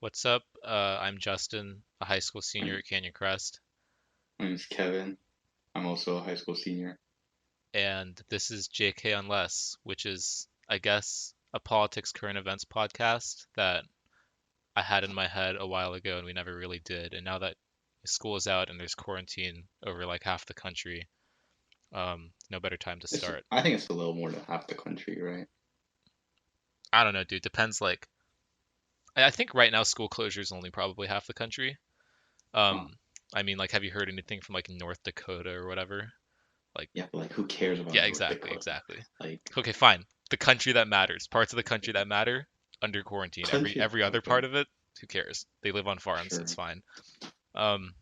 What's up? I'm Justin, a high school senior My at Canyon Crest, name is Kevin. I'm also a high school senior. and this is JK Unless, which is, I guess, a politics current events podcast that I had in my head a while ago and we never really did. And now that school is out and there's quarantine over like half the country, no better time to start. I think it's a little more than half the country, right? I don't know, dude. Depends. Like, I think right now school closure is only probably half the country. Huh. Um, I mean, like, have you heard anything from like North Dakota or whatever? Like, Yeah, but like, who cares about yeah, North exactly, Dakota? exactly. Like, Okay, fine. The country that matters, parts of the country that matter, under quarantine. Every country. every other Okay, part of it, who cares? They live on farms. It's sure. fine. Um,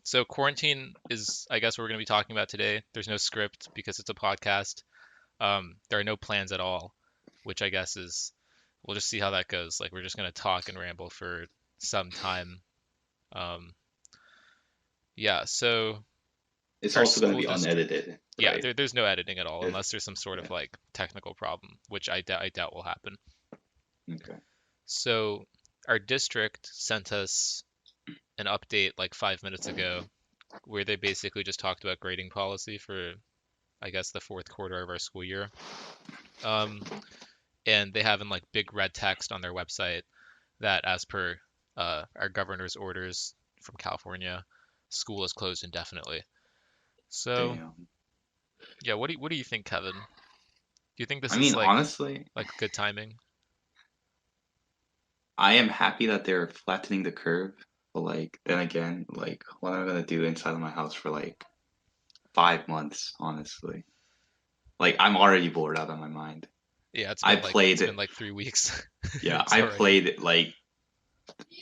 so quarantine is, I guess, what we're going to be talking about today. There's no script because it's a podcast. There are no plans at all, which I guess is we'll just see how that goes. Like we're just going to talk and ramble for some time. Um, yeah. So It's our also gonna school be district. unedited, Yeah, right? there's no editing at all If unless there's some sort of yeah. like technical problem, which I doubt will happen. Okay. So our district sent us an update like 5 minutes ago where they basically just talked about grading policy for, I guess, the fourth quarter of our school year. Um, and they have in like big red text on their website that as per our governor's orders from California, school is closed indefinitely. So Damn. yeah, what do you think, Kevin? Do you think this I is mean, like honestly, good timing? I am happy that they're flattening the curve. But like, then again, like, what am I gonna do inside of my house for like 5 months? Honestly, like, I'm already bored out of my mind. Yeah, I it's been played, like 3 weeks. yeah, It's I already played like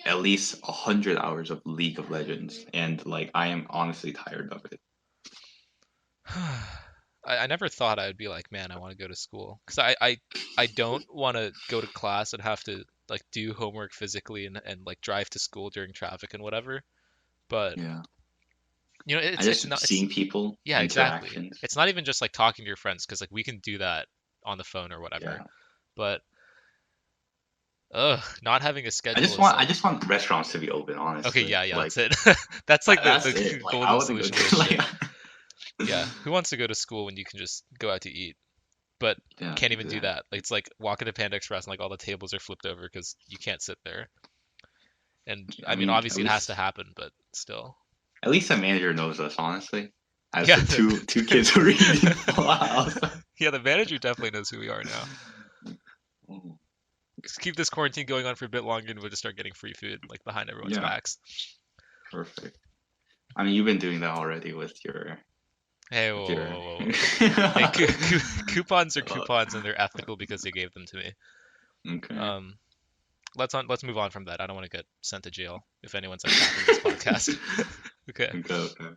at least 100 hours of League of Legends, and like I am honestly tired of it. I never thought I'd be like, man, I want to go to school because I don't want to go to class and have to like do homework physically and like drive to school during traffic and whatever. But Yeah, I it's just not it's seeing people, yeah, exactly. interactions. It's not even just like talking to your friends because like we can do that on the phone or whatever. Yeah, But not having a I just schedule is want, I like just want restaurants to be open. okay, Honestly, yeah, like that's it. That's like the that's it. the Like I golden want to go solution to this to shit. like, Yeah, who wants to go to school when you can just go out to eat? But yeah, can't even do exactly. that. Like, it's like walking to Panda Express and like all the tables are flipped over because you can't sit there. And I I mean, mean, obviously it has to happen, but still. at least the manager knows us. Honestly, as Yeah, the two kids who are eating full house. yeah, the manager definitely knows who we are now. Oh, Just keep this quarantine going on for a bit longer, and we'll just start getting free food like behind everyone's yeah, backs. perfect. I mean, you've been doing that already Hey, with whoa, whoa, your. whoa, whoa, whoa. Hey, coupons are uh, coupons, and they're ethical because they gave them to me. okay. Um, let's move on from that. I don't want to get sent to jail if anyone's like tapping this podcast. Okay. Okay, okay.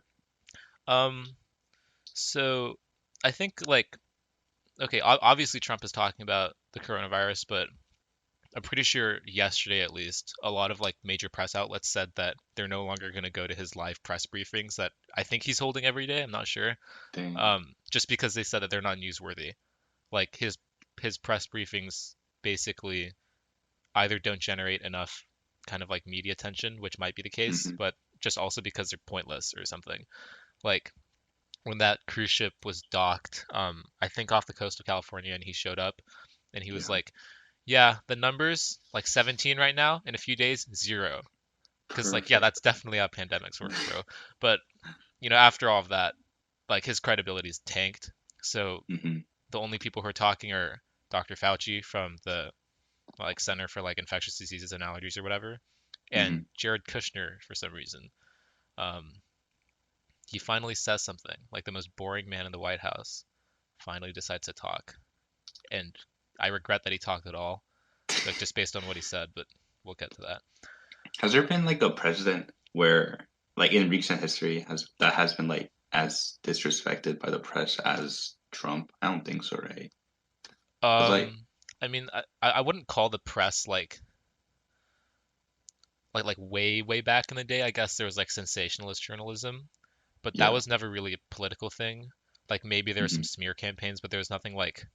Um, so I think like okay, obviously Trump is talking about the coronavirus, but I'm pretty sure yesterday at least, a lot of like major press outlets said that they're no longer going to go to his live press briefings that I think he's holding every day. I'm not sure. Dang. Just because they said that they're not newsworthy. Like his press briefings basically either don't generate enough kind of like media attention, which might be the case, Hmm. but just also because they're pointless or something. Like when that cruise ship was docked, I think off the coast of California, and he showed up and he was Yeah, like, "Yeah, the numbers like 17 right now. In a few days, zero." Because like, yeah, perfect. that's definitely how pandemics work, bro. But after all of that, like his credibility's tanked. So Hmm. the only people who are talking are Dr. Fauci from the like Center for like Infectious Diseases and Allergies or whatever, Hmm. and Jared Kushner for some reason. Um, he finally says something like the most boring man in the White House finally decides to talk. And I regret that he talked at all, like just based on what he said, but we'll get to that. Has there been like a president where, like in recent history, has been like as disrespected by the press as Trump? I don't think so, right? Because like, Um, I mean, I wouldn't call the press like way way back in the day. I guess there was like sensationalist journalism, but that yeah, was never really a political thing. Like maybe there were some hmm, smear campaigns, but there was nothing like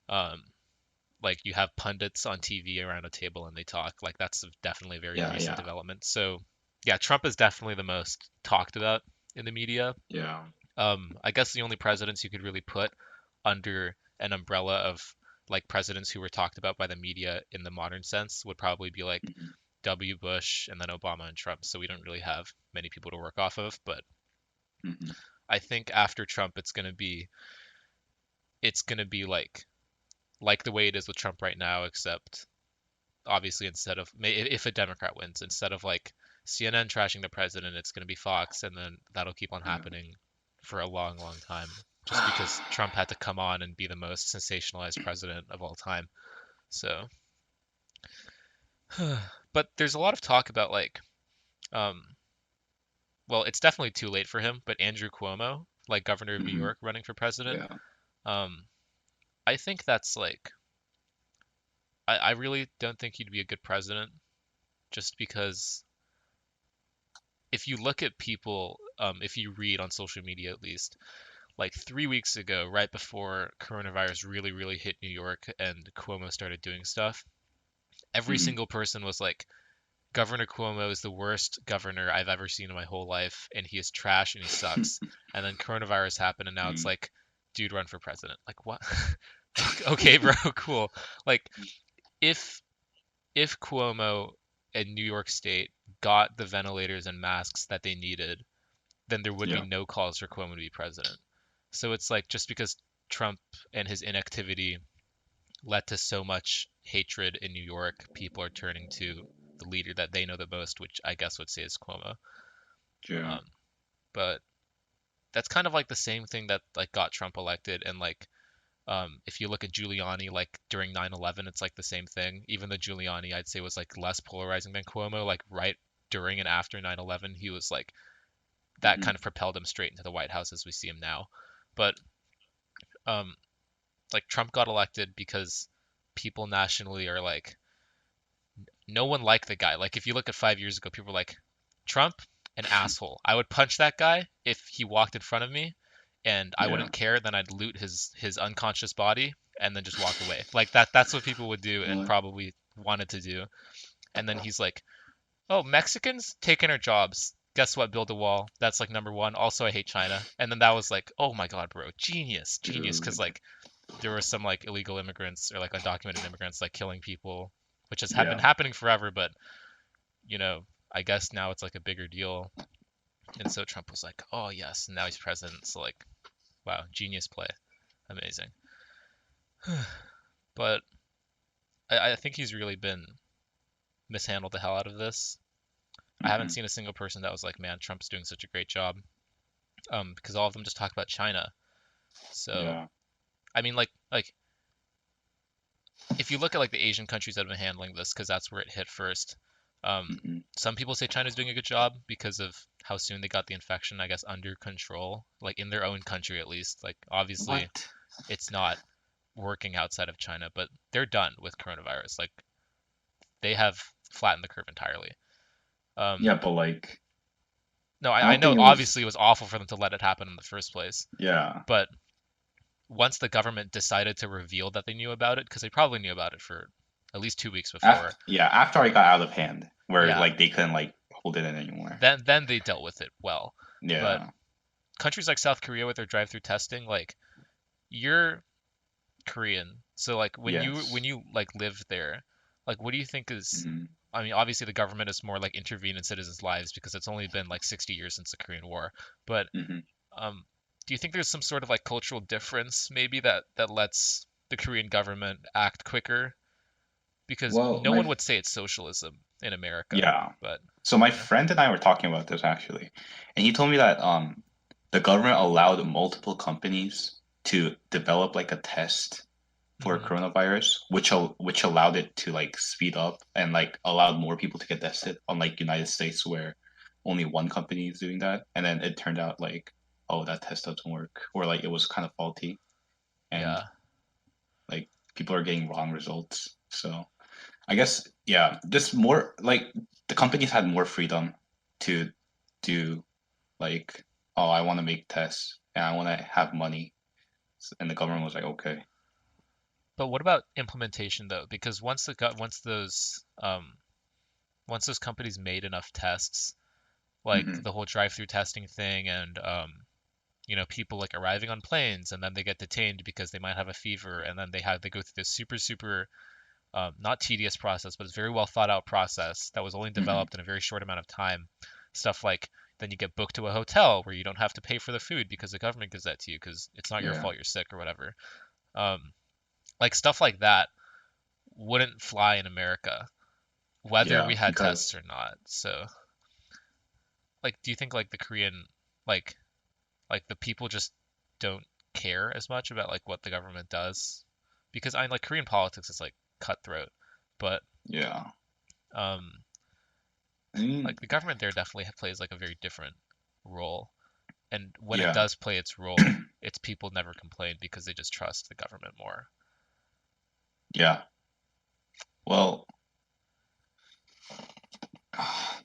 um like you have pundits on TV around a table and they talk. Like that's definitely a very Yeah, recent yeah, development. So yeah, Trump is definitely the most talked about in the media. yeah. I guess the only presidents you could really put under an umbrella of like presidents who were talked about by the media in the modern sense would probably be like Hmm. W. Bush and then Obama and Trump. So we don't really have many people to work off of. But Hmm. I think after Trump, it's gonna be like the way it is with Trump right now, except obviously instead of if a Democrat wins, instead of like CNN trashing the president, it's gonna be Fox, and then that'll keep on Yeah. happening for a long, long time. Just because Trump had to come on and be the most sensationalized president of all time. So, but there's a lot of talk about like, um, well, it's definitely too late for him, but Andrew Cuomo, like governor of New Hmm. York, running for president, Yeah. um, I think that's like, I really don't think he'd be a good president just because if you look at people, if you read on social media at least, like 3 weeks ago, right before coronavirus really, really hit New York and Cuomo started doing stuff, every Hmm. single person was like, Governor Cuomo is the worst governor I've ever seen in my whole life, and he is trash and he sucks. And then coronavirus happened, and now it's Hmm. like, dude, run for president. Like, what? Okay, bro, cool. Like, if if Cuomo and New York State got the ventilators and masks that they needed, then there would be Yeah. no calls for Cuomo to be president. So it's like just because Trump and his inactivity led to so much hatred in New York, people are turning to the leader that they know the most, which I guess would say is Cuomo. Yeah. Um, but that's kind of like the same thing that like got Trump elected, and like if you look at Giuliani, like during 9/11, it's like the same thing. Even though Giuliani, I'd say, was like less polarizing than Cuomo, like right during and after 9/11, he was like that Hmm. kind of propelled him straight into the White House as we see him now. But um, like Trump got elected because people nationally are like, no one liked the guy. Like if you look at 5 years ago, people were like, Trump, an asshole. I would punch that guy if he walked in front of me, and I Yeah. wouldn't care. Then I'd loot his unconscious body and then just walk away. Like that's what people would do and What? probably wanted to do. And then he's like, oh, Mexicans taking our jobs. Guess what? Build a wall. That's like number one. Also, I hate China. And then that was like, oh my God, bro, genius, genius. Because Dude. like there were some like illegal immigrants or like undocumented immigrants like killing people, which has been Yeah. happening forever. But you know, I guess now it's like a bigger deal. And so Trump was like, oh yes, and now he's president. So like, wow, genius play, amazing. But I think he's really been mishandled the hell out of this. I haven't Hmm. seen a single person that was like, man, Trump's doing such a great job. Because all of them just talk about China. So Yeah. I mean, like if you look at like the Asian countries that have been handling this, because that's where it hit first. Hmm. Some people say China's doing a good job because of how soon they got the infection, I guess, under control, like in their own country at least. Like obviously, What? it's not working outside of China, but they're done with coronavirus. Like they have flattened the curve entirely. Um, Yeah, but like, no, I I don't think know it obviously was. it was awful for them to let it happen in the first place, Yeah. but once the government decided to reveal that they knew about it, because they probably knew about it for at least 2 weeks After, before, yeah, after I got out of hand, where yeah, like they couldn't like hold it in anymore. then they dealt with it well. But Yeah. countries like South Korea with their drive-through testing, like you're Korean, so like when Yes. you like live there, like what do you think is Hmm. I mean, obviously the government is more like intervene in citizens' lives because it's only been like 60 years since the Korean War. But Hmm. do you think there's some sort of like cultural difference maybe that lets the Korean government act quicker? Because Well, no one would say it's socialism in America, yeah. but So my you know, friend and I were talking about this actually, and he told me that the government allowed multiple companies to develop like a test for hmm coronavirus, which allowed it to like speed up and like allowed more people to get tested, unlike United States where only one company is doing that, and then it turned out like, oh, that test doesn't work, or like it was kind of faulty, and yeah, like people are getting wrong results. So I guess yeah, just more like the companies had more freedom to do like, oh, I want to make tests and I want to have money, and the government was like, okay, But what about implementation though? Because once those companies made enough tests, like Hmm. the whole drive-through testing thing, and people like arriving on planes and then they get detained because they might have a fever, and then they go through this super not tedious process, but it's very well thought out process that was only Hmm. developed in a very short amount of time. Stuff like then you get booked to a hotel where you don't have to pay for the food because the government gives that to you because it's not your Yeah. fault you're sick or whatever. Um, like stuff like that wouldn't fly in America, whether we Yeah. had tests Because or not. So, like, do you think like the Korean, like, like the people just don't care as much about like what the government does? Because I like Korean politics is like cutthroat, but yeah. um, I mean, like the government there definitely plays like a very different role. And when it yeah. does play its role, its people never complain because they just trust the government more. Yeah. Well,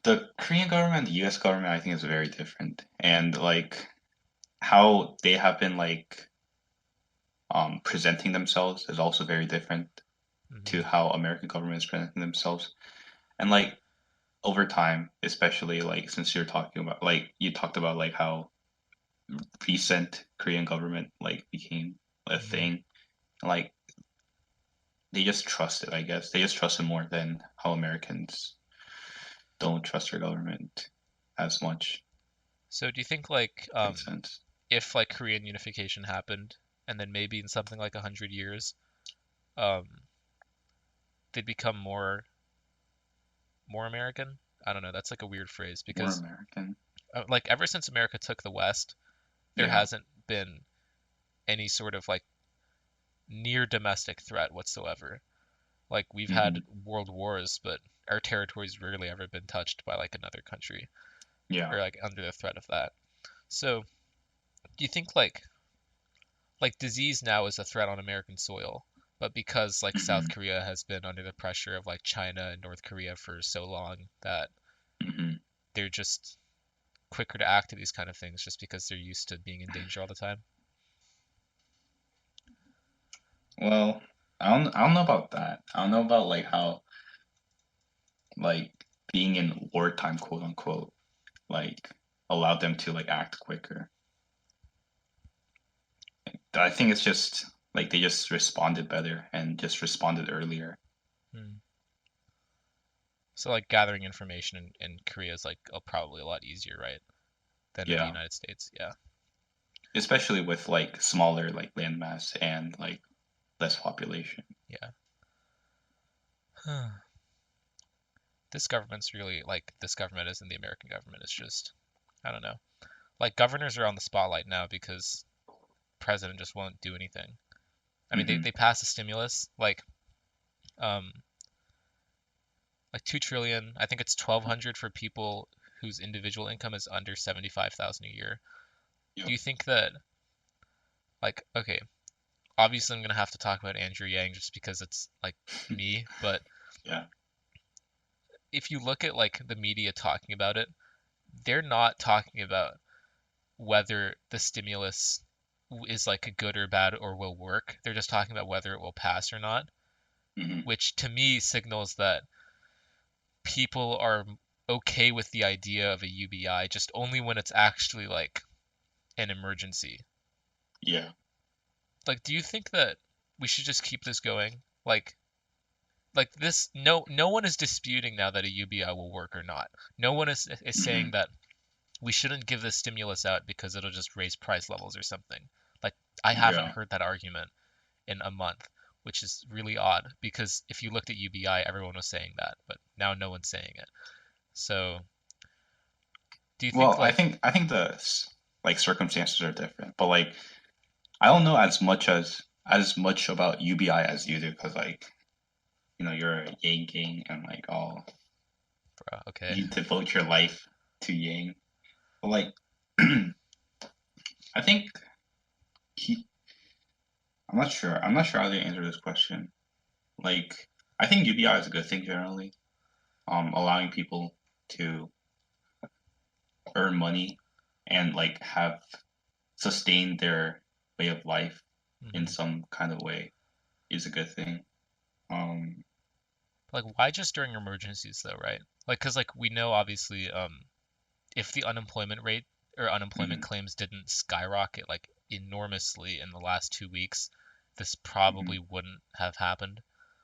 the Korean government, the US government, I think is very different. And like how they have been like presenting themselves is also very different Hmm. to how American government is presenting themselves. And like over time, especially like since you're talking about like you talked about like how recent Korean government like became a Hmm. thing. Like they just trust it, I guess. They just trust it more than how Americans don't trust their government as much. So do you think like In a sense. if like Korean unification happened and then maybe in something like 100 years, um, they'd become more American? I don't know. That's like a weird phrase More because American. like ever since America took the West, there Yeah. hasn't been any sort of like near domestic threat whatsoever. Like we've had Hmm. world wars, but our territory's rarely ever been touched by like another country Yeah. or like under the threat of that. So, do you think like disease now is a threat on American soil, but because like South Hmm. Korea has been under the pressure of like China and North Korea for so long that Hmm. they're just quicker to act to these kind of things just because they're used to being in danger all the time? Well, I don't know about that. I don't know about like how like being in wartime, quote unquote, like allowed them to like act quicker. I think it's just like they just responded better and just responded earlier. Hmm. So like gathering information in Korea is like probably a lot easier, right, than in the Yeah. United States. Yeah. Especially with like smaller like landmass and like less population. Yeah. This government's really like this government isn't the American government. It's just I don't know. Like governors are on the spotlight now because president just won't do anything. I mean, Hmm. they pass a stimulus um like 2 trillion. I think it's 1,200 for people whose individual income is under 75,000 a year. Do Yep. you think that like okay, obviously I'm gonna have to talk about Andrew Yang just because it's like me, but Yeah. if you look at like the media talking about it, they're not talking about whether the stimulus is like a good or bad or will work. They're just talking about whether it will pass or not, Hmm. which to me signals that people are okay with the idea of a UBI just only when it's actually like an emergency. Yeah. Like, do you think that we should just keep this going? Like this, no one is disputing now that a UBI will work or not. No one is saying Hmm. that we shouldn't give this stimulus out because it'll just raise price levels or something. Like, I haven't Yeah. heard that argument in a month, which is really odd because if you looked at UBI, everyone was saying that, but now no one's saying it. So, do you think Well, I like, think I think like circumstances are different, but like I don't know as much about UBI as you do because like you're a Yang King and like okay, you devote your life to Yang. But like I think he I'm not sure. I'm not sure how to answer this question. Like I think UBI is a good thing generally. Allowing people to earn money and like have sustain their way of life in hmm, some kind of way. is a good thing. Um, Like, why just during emergencies though, right? Like, because like we know obviously, if the unemployment rate or unemployment mhm, claims didn't skyrocket like enormously in the last 2 weeks, this mhm. probably wouldn't have happened,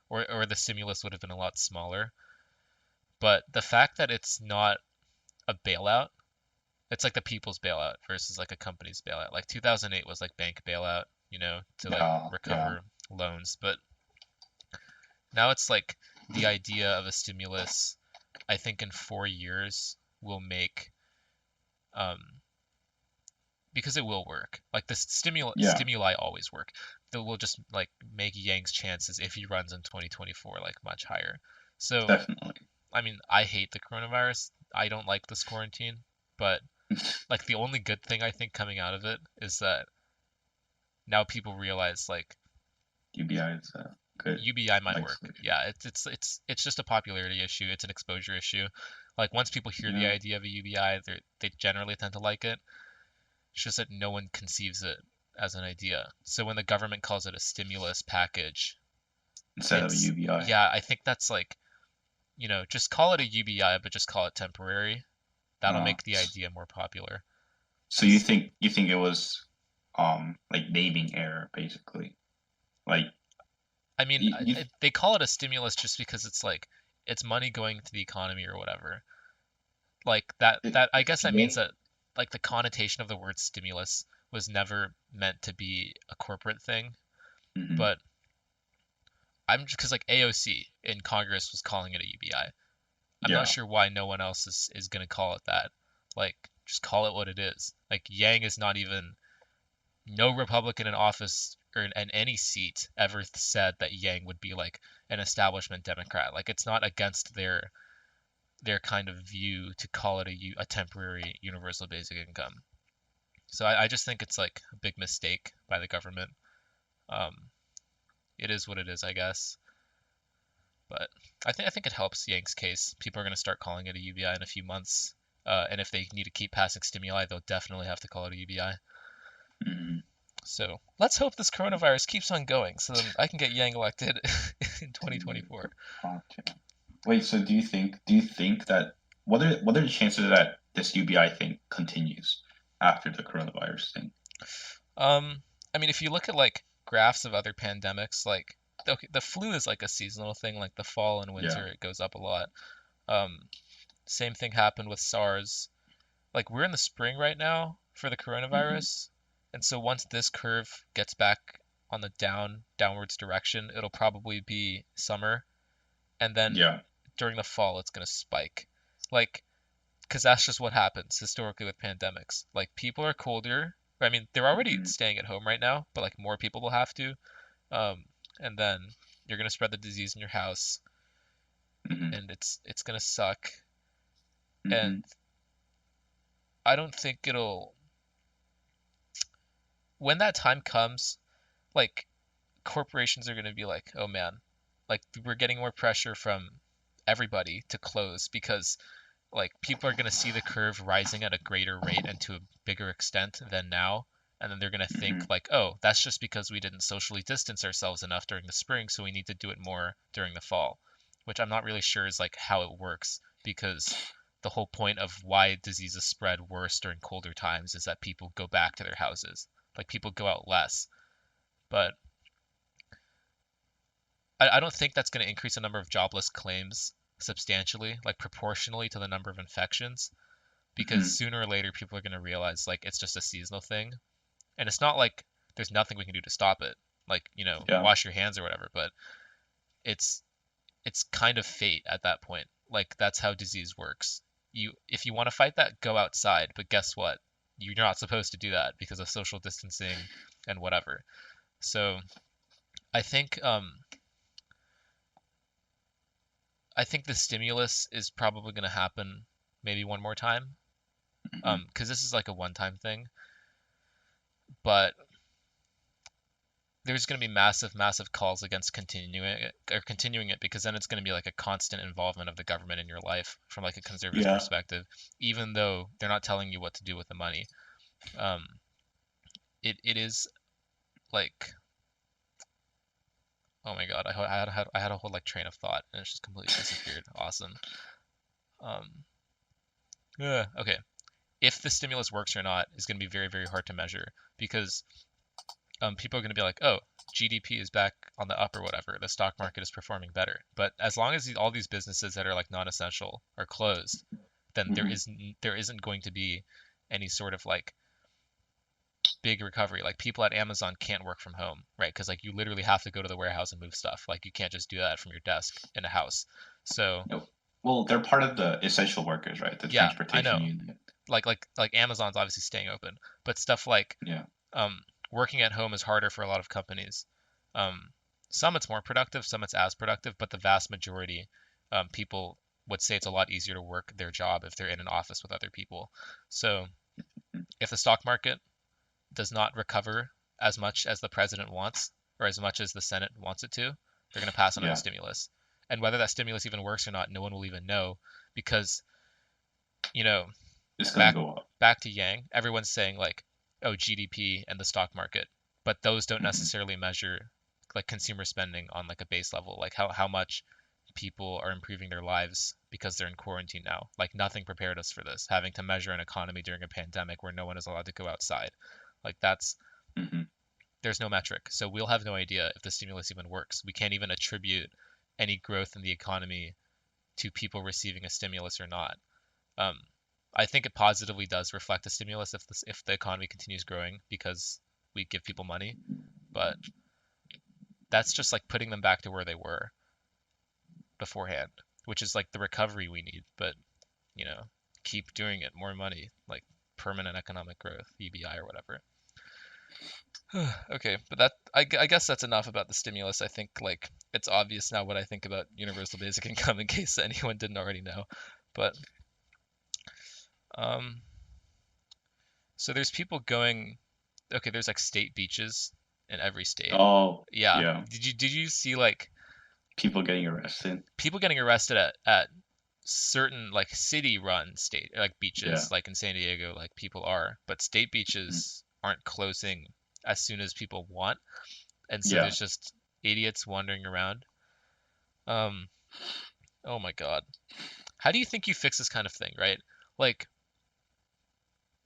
or the stimulus would have been a lot smaller. But the fact that it's not a bailout, it's like the people's bailout versus like a company's bailout. Like 2008 was like bank bailout, to like Yeah, yeah, recover loans, but now it's like the idea of a stimulus, I think in 4 years will make um because it will work. Like the yeah, stimuli always work. That will just like make Yang's chances if he runs in 2024 like much higher. So, definitely. I mean, I hate the coronavirus. I don't like this quarantine, but like the only good thing I think coming out of it is that now people realize like UBI is good, UBI might like work. solution. Yeah, it's just a popularity issue. It's an exposure issue. Like once people hear the Yeah, idea of a UBI, they generally tend to like it. It's just that no one conceives it as an idea. So when the government calls it a stimulus package, instead of a it's UBI. yeah, I think that's like, just call it a UBI, but just call it temporary. That'll Uh, make the idea more popular. so you 'Cause think it was like naming error basically? Like I mean, you they call it a stimulus just because it's like it's money going to the economy or whatever. Like that I guess that means think that like the connotation of the word stimulus was never meant to be a corporate thing, hmm but I'm just because like AOC in Congress was calling it a UBI. I'm not yeah. sure why no one else is gonna call it that. Like, just call it what it is. Like, Yang is not even no Republican in office or in any seat ever said that Yang would be like an establishment Democrat. Like, it's not against their kind of view to call it a temporary universal basic income. So I just think it's like a big mistake by the government. Um, it is what it is, I guess. But I think it helps Yang's case. People are going to start calling it a UBI in a few months. And if they need to keep passing stimuli, they'll definitely have to call it a UBI. hmm So let's hope this coronavirus keeps on going so then I can get Yang elected in 2024. Wait, so do you think that what are the chances that this UBI thing continues after the coronavirus thing? Um, I mean, if you look at like graphs of other pandemics, like okay, the flu is like a seasonal thing. Like the fall and Yeah. winter, it goes up a lot. Um, Same thing happened with SARS. Like we're in the spring right now for the hmm coronavirus, and so once this curve gets back on the downwards direction, it'll probably be summer, and then Yeah. during the fall it's gonna spike. Like, because that's just what happens historically with pandemics. Like people are colder. I mean, they're already hmm staying at home right now, but like more people will have to. Um, and then you're gonna spread the disease in your house, hmm and it's gonna suck. And hmm I don't think it'll when that time comes, like corporations are going to be like, oh man, like we're getting more pressure from everybody to close because like people are going to see the curve rising at a greater rate and to a bigger extent than now. And then they're going to think hmm like, oh, that's just because we didn't socially distance ourselves enough during the spring, so we need to do it more during the fall, which I'm not really sure is like how it works because the whole point of why diseases spread worse during colder times is that people go back to their houses. Like people go out less. But I don't think that's going to increase the number of jobless claims substantially, like proportionally to the number of infections, because hmm sooner or later people are going to realize like it's just a seasonal thing, and it's not like there's nothing we can do to stop it, like Yeah. wash your hands or whatever, but it's it's kind of fate at that point. Like that's how disease works. If you want to fight that, go outside, but guess what? You're not supposed to do that because of social distancing and whatever. So I think um, I think the stimulus is probably going to happen maybe one more time, hmm because this is like a one-time thing. But there's going to be massive, massive calls against continuing it because then it's going to be like a constant involvement of the government in your life from like a conservative Yeah. perspective, even though they're not telling you what to do with the money. Um, it is like Oh my God, I had a whole like train of thought and it's just completely disappeared. Awesome. Um, okay. If the stimulus works or not is going to be very, very hard to measure because people are going to be like, oh, GDP is back on the up or whatever. The stock market is performing better. But as long as all these businesses that are like non-essential are closed, then Hmm. there isn't going to be any sort of like big recovery. Like people at Amazon can't work from home, right? Because like you literally have to go to the warehouse and move stuff. Like you can't just do that from your desk in a house. So Nope. Well, they're part of the essential workers, right? The yeah, I transportation know. unit. Like Amazon's obviously staying open, but stuff like Yeah. um, working at home is harder for a lot of companies. Um, some it's more productive, some it's as productive, but the vast majority, people would say it's a lot easier to work their job if they're in an office with other people. So if the stock market does not recover as much as the president wants or as much as the Senate wants it to, they're going to pass another Yeah. stimulus. And whether that stimulus even works or not, no one will even know because, you know, It's gonna back go up. back to Yang, everyone's saying like, oh, GDP and the stock market, but those don't Hmm. necessarily measure like consumer spending on like a base level, like how much people are improving their lives because they're in quarantine now. Like nothing prepared us for this, having to measure an economy during a pandemic where no one is allowed to go outside. Like that's Hmm. there's no metric. So we'll have no idea if the stimulus even works. We can't even attribute any growth in the economy to people receiving a stimulus or not. Um, I think it positively does reflect a stimulus if the economy continues growing because we give people money, but that's just like putting them back to where they were beforehand, which is like the recovery we need. But you know, keep doing it, more money, like permanent economic growth, EBI or whatever. Okay, but I guess that's enough about the stimulus. I think like it's obvious now what I think about universal basic income in case anyone didn't already know. But um, so there's people going. Okay, there's like state beaches in every state. Oh, Yeah. yeah. Did you see like People getting arrested. people getting arrested at certain like city run state like Yeah. beaches like in San Diego like people are, but state Mhm. beaches aren't closing as soon as people want, and so Yeah. there's just idiots wandering around. Um, oh my God. How do you think you fix this kind of thing, right? Like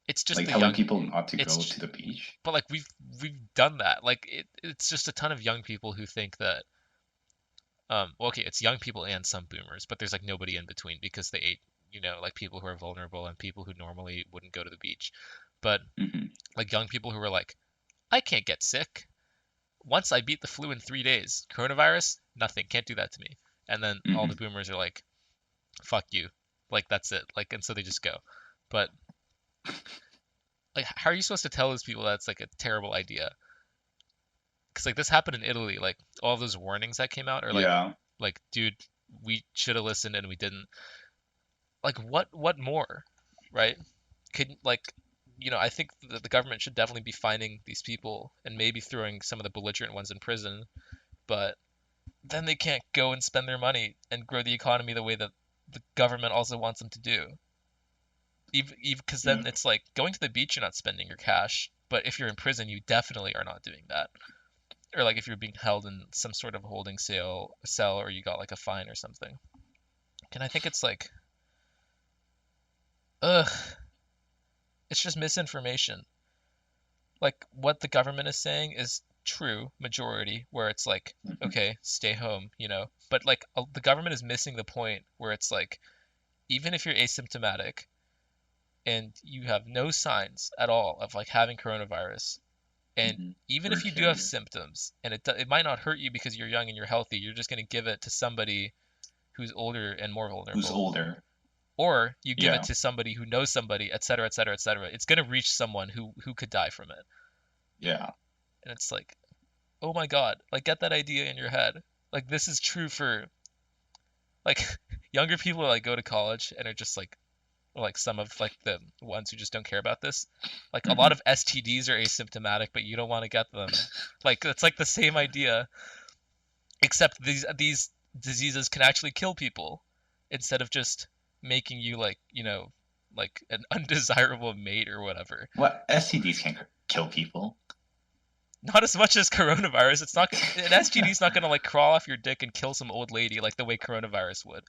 it's just Like the telling young people not to it's go j- to the beach. but like we've done that. Like it's just a ton of young people who think that well, okay, it's young people and some boomers, but there's like nobody in between because they ate, like people who are vulnerable and people who normally wouldn't go to the beach. But Hmm. like young people who are like, I can't get sick. Once I beat the flu in 3 days, coronavirus, nothing, can't do that to me. And then all the Hmm. boomers are like, fuck you. Like that's it. Like and so they just go. But like how are you supposed to tell those people that's like a terrible idea? Because like this happened in Italy, like all those warnings that came out are Yeah. like dude, we should have listened and we didn't. Like what more, right? Could like I think that the government should definitely be finding these people and maybe throwing some of the belligerent ones in prison, but then they can't go and spend their money and grow the economy the way that the government also wants them to do. Even because Yeah. then it's like going to the beach, you're not spending your cash, but if you're in prison, you definitely are not doing that. Or like if you're being held in some sort of holding cell, or you got like a fine or something. And I think it's like, ugh, it's just misinformation. Like what the government is saying is true majority where it's like Hmm. okay stay home but like the government is missing the point where it's like even if you're asymptomatic and you have no signs at all of like having coronavirus and Hmm. even Or if you do have carrier. symptoms and it might not hurt you because you're young and you're healthy, you're just going to give it to somebody who's older and more Who's vulnerable, older? or you give it Yeah. to somebody who knows somebody, et cetera, et cetera, et cetera. It's going to reach someone who could die from it. Yeah. And it's like, oh my God, like get that idea in your head. Like this is true for like younger people who like go to college and are just like some of like the ones who just don't care about this. Like a lot Hmm. of STDs are asymptomatic, but you don't want to get them. Like it's like the same idea, except these diseases can actually kill people instead of just making you like, like an undesirable mate or whatever. What STDs can kill people? Not as much as coronavirus. It's not an STD's not gonna like crawl off your dick and kill some old lady like the way coronavirus would.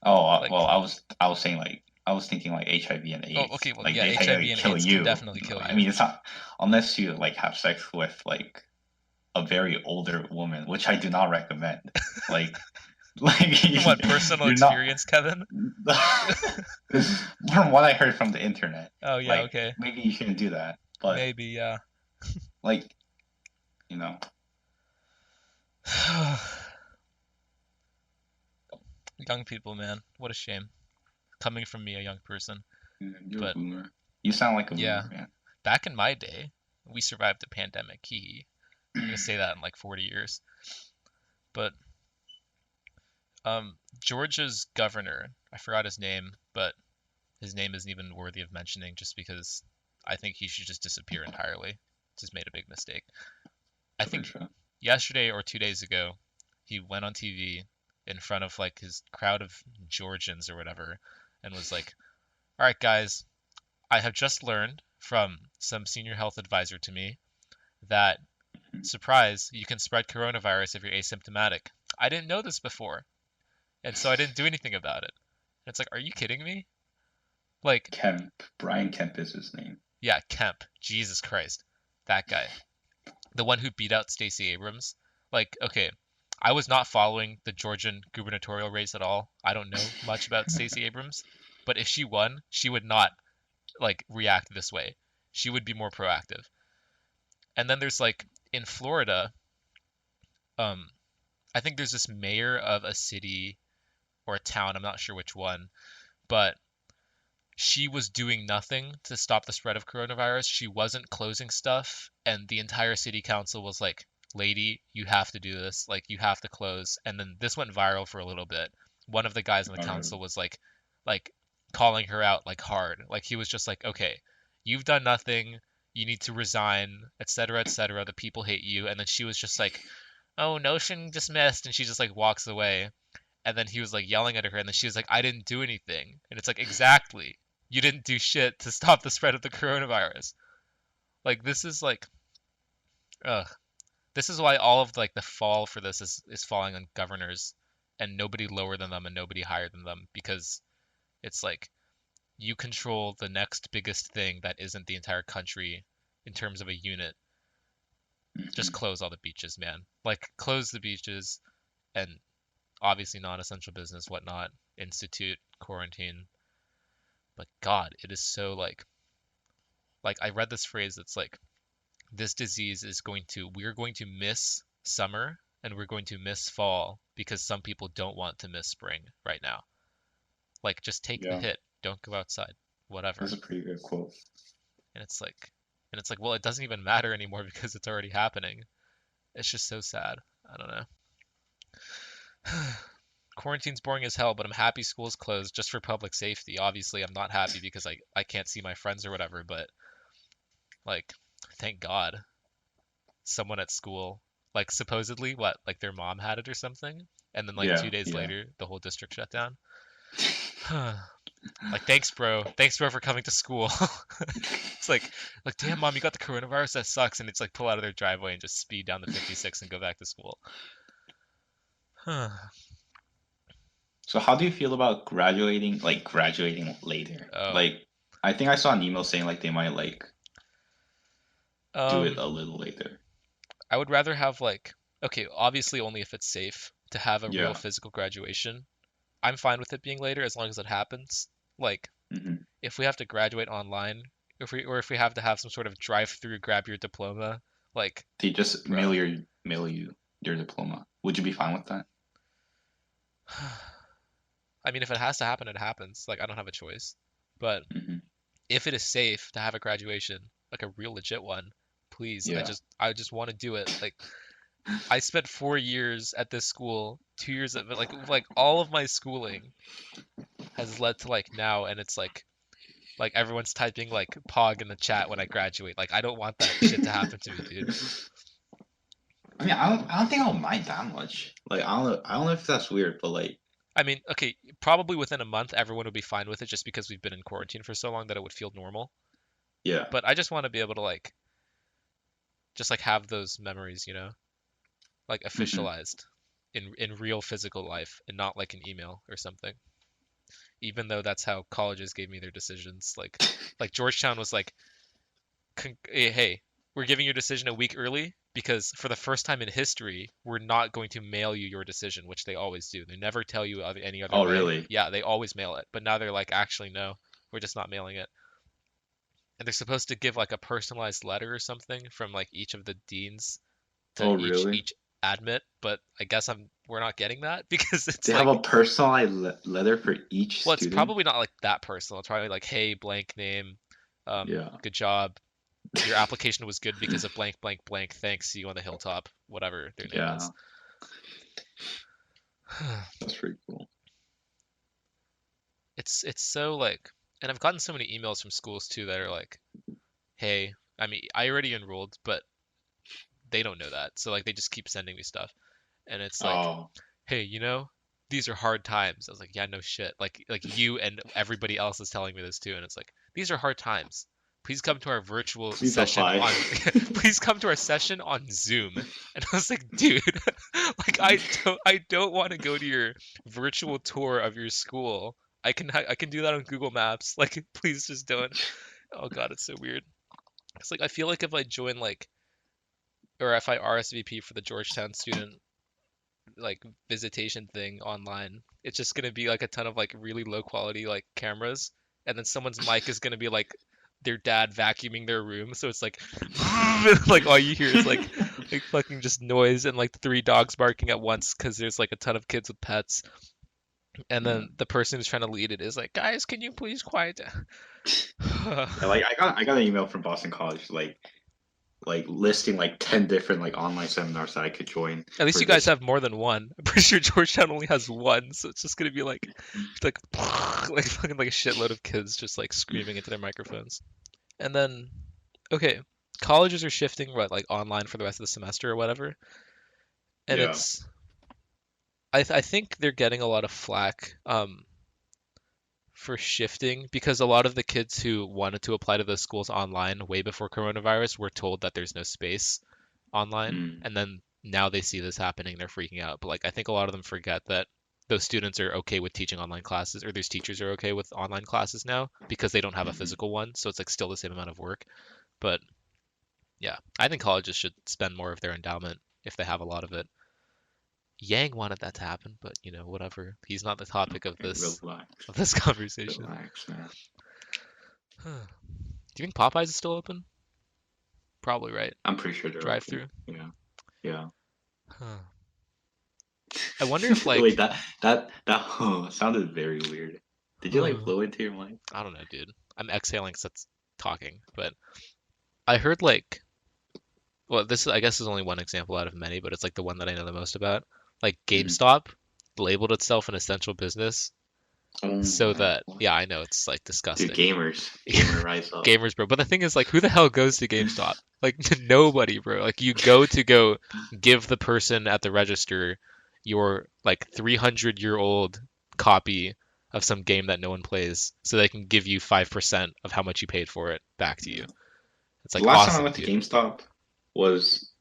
Oh, Like, well, I was saying like I was thinking like HIV and oh, AIDS, okay, well, like yeah, they HIV technically and kill AIDS can you. definitely kill I you. mean, it's not unless you like have sex with like a very older woman, which I do not recommend. Like, like What personal you're not. experience, Kevin? From what I heard from the internet, Oh yeah, like okay, maybe you shouldn't do that, but maybe, yeah. like you know, Young people, man, what a shame. Coming from me, a young person. you're a But boomer. You sound like a yeah, boomer, man. back in my day, we survived the pandemic. Hee hee. I'm gonna say that in like 40 years. But Georgia's governor, I forgot his name, but his name isn't even worthy of mentioning just because I think he should just disappear entirely. Just made a big mistake. I think Georgia. yesterday or 2 days ago, he went on TV in front of like his crowd of Georgians or whatever and was like, "All right, guys, I have just learned from some senior health advisor to me that, surprise, you can spread coronavirus if you're asymptomatic. I didn't know this before, and so I didn't do anything about it." And it's like, are you kidding me? Like, Kemp. Brian Kemp is his name. yeah, Kemp. Jesus Christ. That guy. The one who beat out Stacey Abrams. Like, okay, I was not following the Georgian gubernatorial race at all. I don't know much about Stacey Abrams, but if she won, she would not like react this way. She would be more proactive. And then there's like in Florida, um, I think there's this mayor of a city or a town, I'm not sure which one, but she was doing nothing to stop the spread of coronavirus. She wasn't closing stuff, and the entire city council was like, "Lady, you have to do this. Like, you have to close." And then this went viral for a little bit. One of the guys on the council was like calling her out like hard. Like he was just like, "Okay, you've done nothing. You need to resign, etc., etc. The people hate you." And then she was just like, "Oh, notion dismissed," and she just like walks away. And then he was like yelling at her, and then she was like, "I didn't do anything." And it's like, exactly, you didn't do shit to stop the spread of the coronavirus. Like this is like, ugh. This is why all of like the fall for this is falling on governors, and nobody lower than them and nobody higher than them, because it's like you control the next biggest thing that isn't the entire country in terms of a unit. Just Mhm. close all the beaches, man. Like close the beaches and obviously non-essential business, whatnot. Institute quarantine. But God, it is so like I read this phrase that's like this disease is going to we're going to miss summer and we're going to miss fall because some people don't want to miss spring right now. Like just take the Yeah, hit, don't go outside, that's whatever. a pretty good quote. And it's like well, it doesn't even matter anymore because it's already happening. It's just so sad. I don't know. Quarantine's boring as hell, but I'm happy school's closed just for public safety. Obviously, I'm not happy because I can't see my friends or whatever, but like thank God someone at school, like supposedly what, like their mom had it or something, and then like two Yeah, days yeah. later the whole district shut down. Like thanks, bro. Thanks, bro, for coming to school. It's like damn, mom, you got the coronavirus. That sucks. And it's like pull out of their driveway and just speed down the 56 and go back to school. So how do you feel about graduating, like graduating later? Oh, Like, I think I saw an email saying like they might like do it um, a little later. I would rather have like okay, obviously only if it's safe to have a real Yeah. physical graduation. I'm fine with it being later as long as it happens. Like Hmm. if we have to graduate online, if we have to have some sort of drive-through grab your diploma, like, They just bro. mail you your diploma. Would you be fine with that? I mean, if it has to happen, it happens. Like, I don't have a choice. But Hmm. if it is safe to have a graduation, like a real legit one, please, Yeah. I just want to do it. Like, I spent 4 years at this school, 2 years of it, like all of my schooling has led to like now, and it's like everyone's typing like Pog in the chat when I graduate. Like, I don't want that shit to happen to me, dude. I mean, I don't think I'll mind that much. Like, I don't know if that's weird, but like, I mean, okay, probably within a month, everyone would be fine with it just because we've been in quarantine for so long that it would feel normal. yeah. But I just want to be able to like just like have those memories, like Hmm. officialized in real physical life and not like an email or something. Even though that's how colleges gave me their decisions. Like Georgetown was like, hey, we're giving your decision a week early because for the first time in history, we're not going to mail you your decision, which they always do. They never tell you any other Oh, way. really? Yeah, they always mail it. But now they're like, actually, no, we're just not mailing it. And they're supposed to give like a personalized letter or something from like each of the deans to Oh, really? each admit, but I guess we're not getting that because it's They have a like, personalized letter for each well, it's student? probably not like that personal. It's probably like, hey, blank name, Yeah. good job. Your application was good because of blank, blank, blank. Thanks. See you on the hilltop. Whatever their name Yeah, is. that's pretty cool. It's so like, and I've gotten so many emails from schools too that are like, hey, I mean, I already enrolled, but they don't know that, so like they just keep sending me stuff, and it's like, Oh, hey, these are hard times. I was like, yeah, no shit. Like you and everybody else is telling me this too, and it's like these are hard times. Please come to our virtual please session apply. on please come to our session on Zoom. And I was like, dude, like I don't want to go to your virtual tour of your school. I can do that on Google Maps. Like please just don't. Oh God, it's so weird. It's like I feel like if I join like or if I RSVP for the Georgetown student like visitation thing online, it's just gonna be like a ton of like really low quality like cameras, and then someone's mic is gonna be like their dad vacuuming their room, so it's like like all you hear is like fucking just noise and like three dogs barking at once because there's like a ton of kids with pets, and Yeah. then the person who's trying to lead it is like, guys, can you please quiet down? Yeah, like I got an email from Boston College, like listing like 10 different like online seminars that I could join At least for you guys this. have more than one. I'm pretty sure Georgetown only has one, so it's just gonna be like like fucking like a shitload of kids just like screaming into their microphones. And then, okay, colleges are shifting what like online for the rest of the semester or whatever, and Yeah. it's I think they're getting a lot of flack for shifting because a lot of the kids who wanted to apply to those schools online way before coronavirus were told that there's no space online, Mm. and then now they see this happening, they're freaking out. But like I think a lot of them forget that those students are okay with teaching online classes, or those teachers are okay with online classes now because they don't have a Hmm. physical one, so it's like still the same amount of work. But yeah, I think colleges should spend more of their endowment if they have a lot of it. Yang wanted that to happen, but whatever. He's not the topic of Okay, this relax, of this conversation. relax, man. Do you think Popeyes is still open? Probably, right? I'm pretty sure they're Drive open. through. Yeah, yeah. Huh. I wonder if Wait, like that sounded very weird. Did you like I blow into your mic? don't know, dude. I'm exhaling because it's talking, but I heard like well, this I guess is only one example out of many, but it's like the one that I know the most about. Like Hmm. GameStop labeled itself an essential business Oh so my, that what? yeah, I know it's like Dude, disgusting. gamer rise up. Gamers, bro. But the thing is, like, who the hell goes to GameStop? Like, nobody, bro. Like, you go give the person at the register your like 300-year-old copy of some game that no one plays, so they can give you 5% of how much you paid for it back to you. Yeah. It's The like last time I awesome, went to dude. GameStop was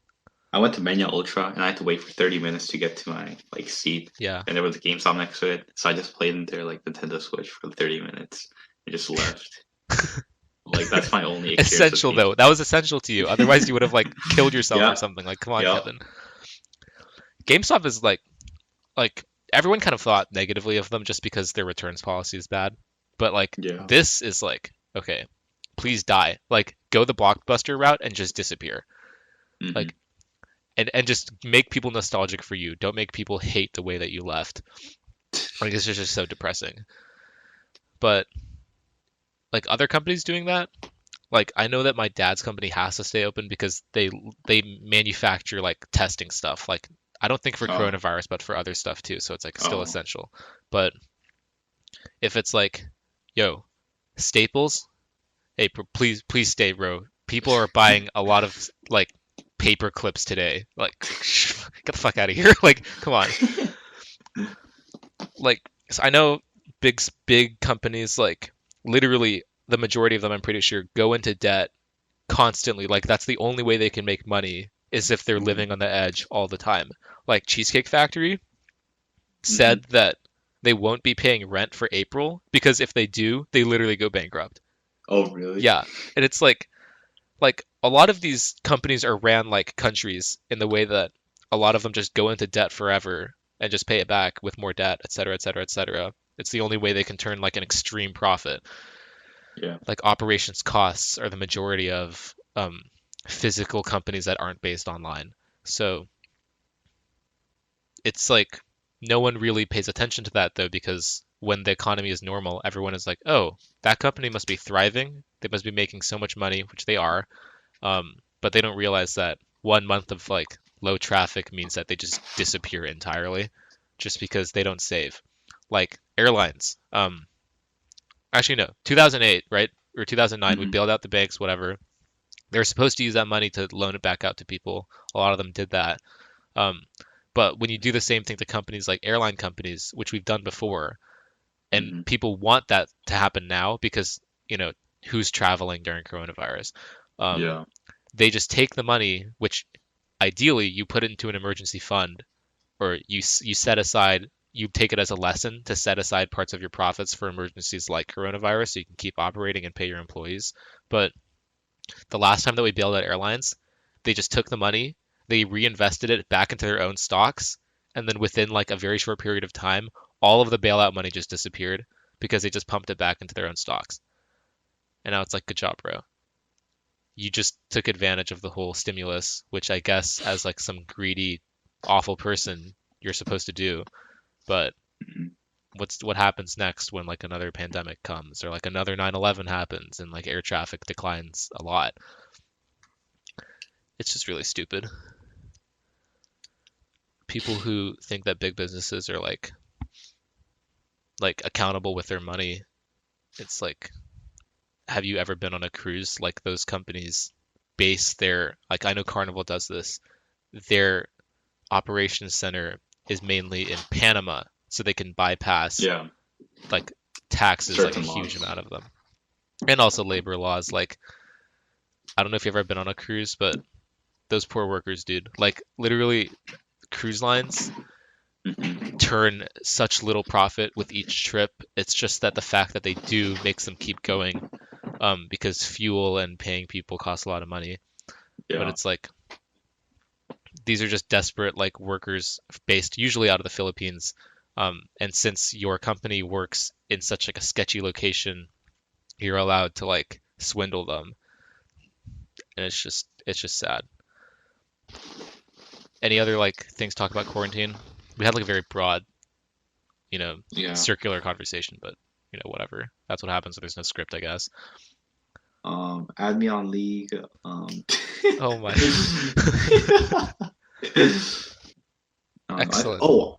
I went to Mania Ultra and I had to wait for 30 minutes to get to my like seat. Yeah. And there was a GameStop next to it, so I just played in their like Nintendo Switch for 30 minutes and just left. Like that's my only experience with Essential though. GameStop. That was essential to you. Otherwise, you would have like killed yourself or Yeah, something. Like, come on, yeah, Kevin. GameStop is like everyone kind of thought negatively of them just because their returns policy is bad. But like yeah. this is like, okay, please die. Like go the blockbuster route and just disappear. Hmm. Like and just make people nostalgic for you. Don't make people hate the way that you left. Like this is just so depressing. But like other companies doing that, like I know that my dad's company has to stay open because they manufacture like testing stuff. Like I don't think for Oh, coronavirus, but for other stuff too. So it's like still oh, essential. But if it's like, yo, Staples, hey, please stay, bro. People are buying a lot of like paper clips today. Like, get the fuck out of here. Like, come on. Like, so I know big companies like literally the majority of them, I'm pretty sure, go into debt constantly. Like that's the only way they can make money is if they're living on the edge all the time. Like Cheesecake Factory Mm-hmm. said that they won't be paying rent for April because if they do, they literally go bankrupt. Oh, really? Yeah. And it's like a lot of these companies are ran like countries in the way that a lot of them just go into debt forever and just pay it back with more debt, et cetera, et cetera, et cetera. It's the only way they can turn like an extreme profit. Yeah. Like operations costs are the majority of physical companies that aren't based online. So it's like no one really pays attention to that though, because when the economy is normal, everyone is like, oh, that company must be thriving. They must be making so much money, which they are. But they don't realize that 1 month of like low traffic means that they just disappear entirely just because they don't save. Like airlines. Actually, no, 2008, right? Or 2009, we Mm-hmm. bailed out the banks, whatever. They were supposed to use that money to loan it back out to people. A lot of them did that. Um, but when you do the same thing to companies like airline companies, which we've done before, and Mm-hmm. people want that to happen now because, you know, who's traveling during coronavirus? Um, Yeah. they just take the money, which ideally you put it into an emergency fund, or you set aside, you take it as a lesson to set aside parts of your profits for emergencies like coronavirus so you can keep operating and pay your employees. But the last time that we bailed out airlines, they just took the money, they reinvested it back into their own stocks, and then within like a very short period of time, all of the bailout money just disappeared because they just pumped it back into their own stocks. And now it's like, good job, bro. You just took advantage of the whole stimulus, which I guess as like some greedy, awful person you're supposed to do. But Mm-hmm. what happens next when like another pandemic comes or like another 9/11 happens and like air traffic declines a lot? It's just really stupid. People who think that big businesses are like accountable with their money, it's like, have you ever been on a cruise? Like those companies base their, like I know Carnival does this, their operations center is mainly in Panama, so they can bypass Yeah. like taxes, like a Certain huge laws. amount of them, and also labor laws. Like I don't know if you've ever been on a cruise, but those poor workers, dude. Like literally, cruise lines Mm-hmm. turn such little profit with each trip. It's just that the fact that they do makes them keep going, because fuel and paying people costs a lot of money. But Yeah. it's like these are just desperate like workers based usually out of the Philippines. And since your company works in such like a sketchy location, you're allowed to like swindle them, and it's just sad. Any other like things to talk about quarantine? We had like a very broad, Yeah. circular conversation, but whatever. That's what happens when there's no script, I guess. Add me on League. Oh my. Excellent. Oh,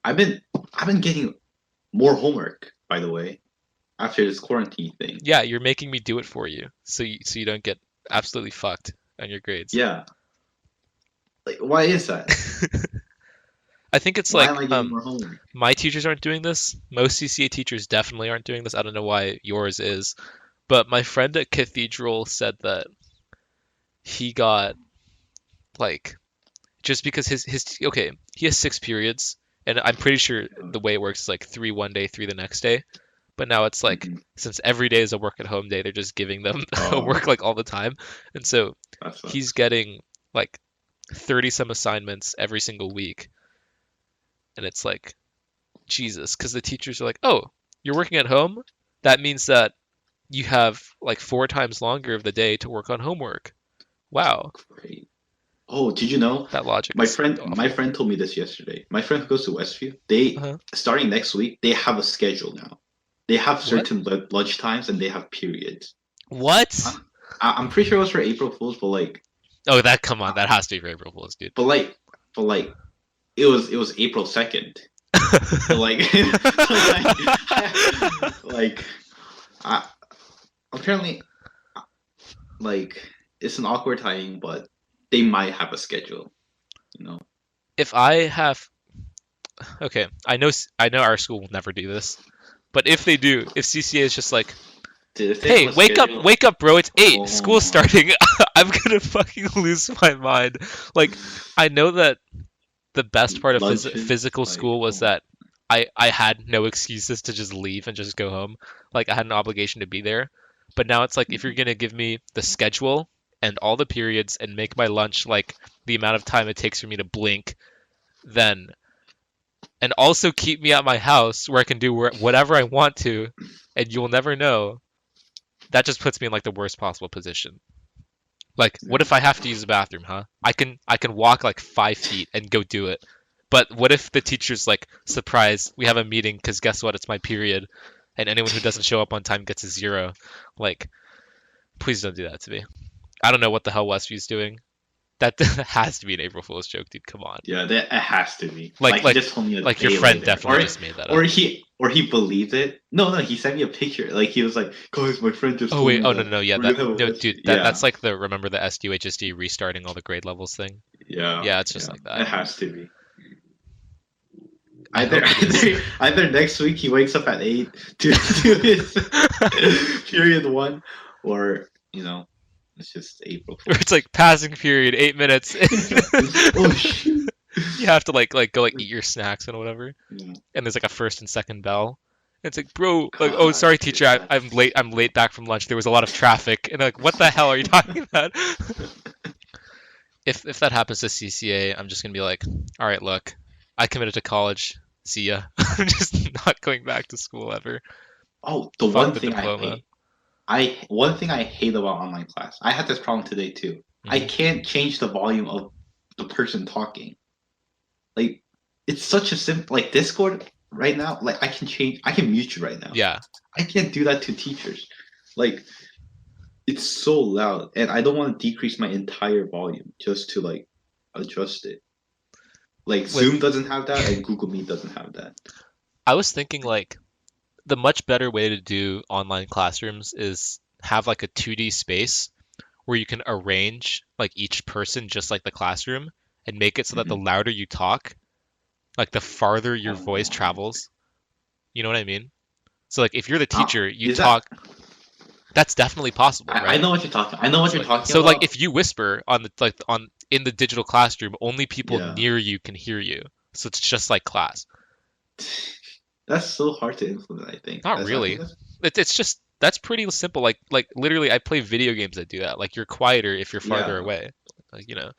I've been I've been getting more homework, by the way, after this quarantine thing. Yeah, you're making me do it for you, so you don't get absolutely fucked on your grades. Yeah. Like, why is that? I think it's Why am like I getting more homework? my teachers aren't doing this. Most CCA teachers definitely aren't doing this. I don't know why yours is, but my friend at Cathedral said that he got like just because his okay, he has 6 periods, and I'm pretty sure the way it works is like three one day, three the next day. But now it's like Mm-hmm. since every day is a work at home day, they're just giving them Oh, homework like all the time, and so that he's sucks. getting like 30 some assignments every single week, and it's like Jesus, because the teachers are like, oh, you're working at home? That means that you have like 4 times longer of the day to work on homework. Wow, Great. Oh, did you know? that logic My is friend, my awful. friend told me this yesterday. My friend who goes to Westview, they Uh-huh. starting next week, they have a schedule now. They have What? certain lunch times and they have periods. What? I'm, I'm pretty sure it was for April Fools, Oh, that come on, uh, that has to be for April Fools, dude. but like, but like, it was April 2nd. So like, so like, I, apparently, like, it's an awkward timing, but they might have a schedule. You know? If I have, okay, I know our school will never do this, but if they do, if CCA is just like, Dude, if they have Hey, a schedule, wake up, bro! It's 8. oh School's my. starting. I'm gonna fucking lose my mind. Like, I know that the best part of Lunches, physical like, school was oh that I had no excuses to just leave and just go home. Like I had an obligation to be there. But now it's like if you're my. gonna give me the schedule and all the periods and make my lunch like the amount of time it takes for me to blink, then and also keep me at my house where I can do whatever I want to, and you'll never know. That just puts me in like the worst possible position. Like, what Yeah. if I have to use the bathroom, huh? I can walk like 5 feet and go do it. But what if the teacher's like, surprise, we have a meeting because guess what? It's my period, and anyone who doesn't show up on time gets a 0. Like, please don't do that to me. I don't know what the hell Westview's doing. That has to be an April Fool's joke, dude. Come on. Yeah, that it has to be. Like, Like he like, just told me a like your day friend later, definitely just made that or up. he believed it. No, no, he sent me a picture. Like he was like, "Guys, my friend just Oh told wait, me oh no, that no, yeah, we're that gonna have a no, West." dude, Yeah, that's like the remember the SDHSD restarting all the grade levels thing. yeah, Yeah, it's just yeah. like that. It has to be. I Either hope it is. either next week he wakes up at 8 to do his period one, or it's just April Or it's Fools. like passing period, 8 minutes. Oh shoot! You have to like go like eat your snacks and whatever. Yeah. And there's like a first and second bell. And it's like, bro, like, oh, God, sorry, dude, teacher, I'm late. I'm late back from lunch. There was a lot of traffic. And like, what the hell are you talking about? If that happens to CCA, I'm just gonna be like, all right, look, I committed to college. See ya. I'm just not going back to school ever. Oh, the Fuck one the thing I diploma. hate. I One thing I hate about online class. I had this problem today too. I Hmm. can't change the volume of the person talking. Like it's such a simple like Discord right now. Like I can mute you right now. Yeah. I can't do that to teachers. Like it's so loud, and I don't want to decrease my entire volume just to like adjust it. Like Zoom With doesn't have that, and Google Meet doesn't have that. I was thinking like the much better way to do online classrooms is have like a 2D space where you can arrange like each person just like the classroom and make it so that the Mhm. louder you talk, like the farther your voice Oh, travels. You know what I mean? So like if you're the uh, teacher, you is that? talk. That's definitely possible, I right? know what you're talking. I know what So you're like talking so like about. if you whisper on the like on in the digital classroom, only people Yeah. near you can hear you. So it's just like class. That's so hard to implement, I think. Not As I think really. that's It's just that's pretty simple. Like literally, I play video games that do that. Like you're quieter if you're farther yeah. away. Like you know.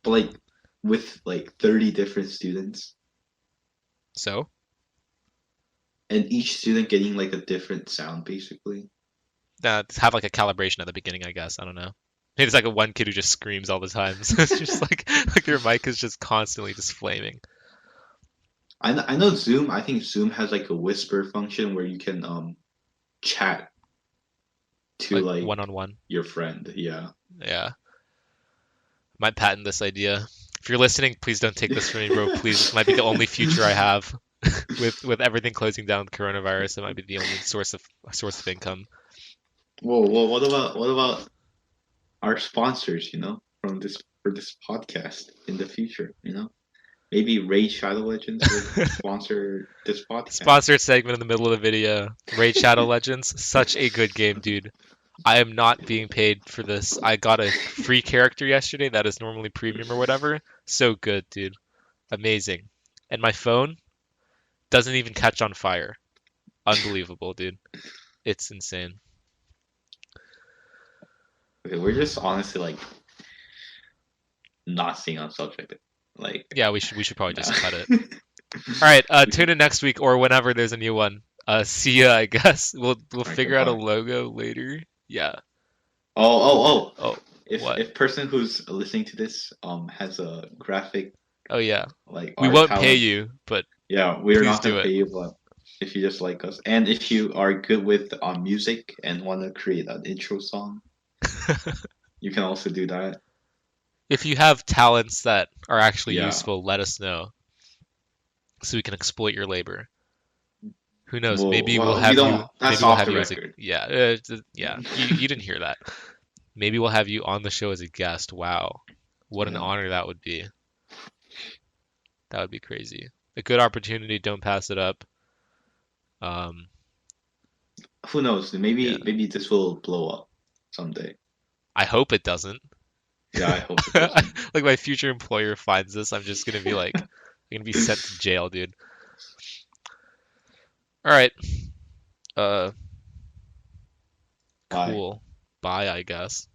But like with like 30 different students So and each student getting like a different sound basically. have like a calibration at the beginning, I guess. I don't know. Maybe it's like a one kid who just screams all the time. So it's just like your mic is just constantly just flaming. I know Zoom, I think Zoom has like a whisper function where you can chat to Like like one on one. your friend. Yeah. Yeah. Might patent this idea. If you're listening, please don't take this from me, bro. Please, this might be the only future I have. With everything closing down with coronavirus, it might be the only source of income. Whoa, whoa, what about our sponsors, from this for this podcast in the future, Maybe Raid Shadow Legends would sponsor this podcast. Sponsored segment in the middle of the video. Raid Shadow Legends, such a good game, dude. I am not being paid for this. I got a free character yesterday that is normally premium or whatever. So good, dude. Amazing. And my phone doesn't even catch on fire. Unbelievable, dude. It's insane. Okay, we're just honestly like not staying on subject. Like, Yeah, we should probably nah. just cut it. All right, tune in next week or whenever there's a new one. See ya, I guess. We'll All right, figure out a goodbye. logo later. Yeah. Oh, oh, oh! Oh, If what? if person who's listening to this has a graphic Oh yeah. like We art won't pay talent, you, but yeah, we're please not do gonna it. pay you, but if you just like us, and if you are good with music and want to create an intro song, you can also do that. If you have talents that are actually Yeah. useful, let us know so we can exploit your labor. Who knows? Well, we don't. That's Maybe we'll off have the you as a record. yeah, yeah. You didn't hear that. Maybe we'll have you on the show as a guest. Wow. What an Yeah. honor that would be. That would be crazy. A good opportunity, don't pass it up. Um who knows? Yeah. Maybe this will blow up someday. I hope it doesn't. Yeah, I hope it doesn't. Like my future employer finds this, I'm just gonna be like, I'm gonna be sent to jail, dude. All right. Uh, Bye. cool. Bye, I guess.